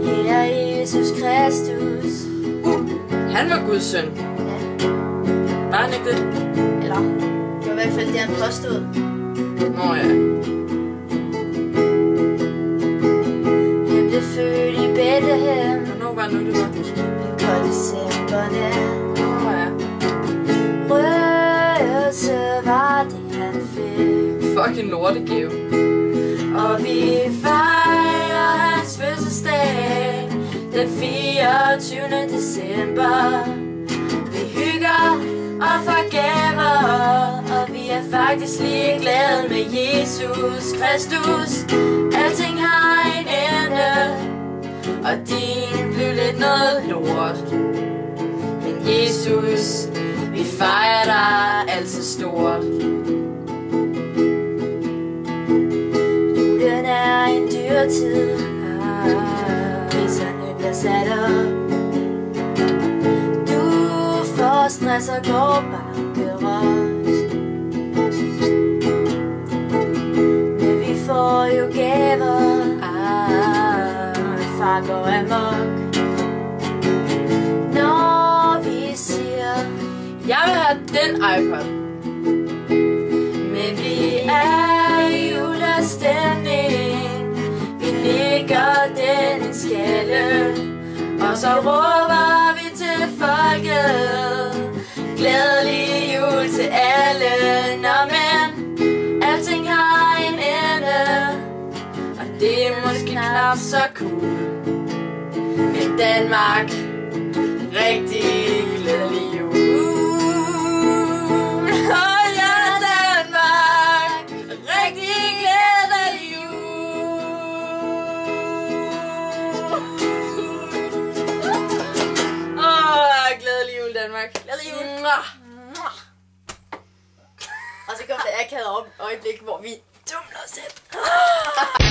Herre Jesus Kristus. Han var Guds søn. Ja. Var han ikke det? Eller, det var i hvert fald det, han påstod. Nå ja. Han blev født i Bethlehem. Hvornår var nu det var? En kold decembernat. Nå ja. Røgelse var det, han fik. Fucking lortegave. Og vi fejrer hans fødselsdag den 24. december. Vi hygger og forgæver, og vi er faktisk ligeglade med Jesus Kristus. Alting har en ende, og din blev lidt noget lort. Men Jesus, vi fejrer dig altid stort. Julen er en dyrtid, priserne bliver sat op. Du får stress og går bankerot. Men vi får jo gaver, far går amok. Når vi siger, Jeg vil have den iPod. men vi er i julestemning. Vi nikker den en skalle, og så råber vi til folket. Glædelig jul til alle. Nå, men alting har en ende, og det er måske knap så cool. Men Danmark, rigtig glædelig jul. Åh ja, Danmark, rigtig glædelig jul. Glædelig jul, Danmark. Glædelig jul. Og så kom det akavet øjeblik, hvor vi tumler os ind.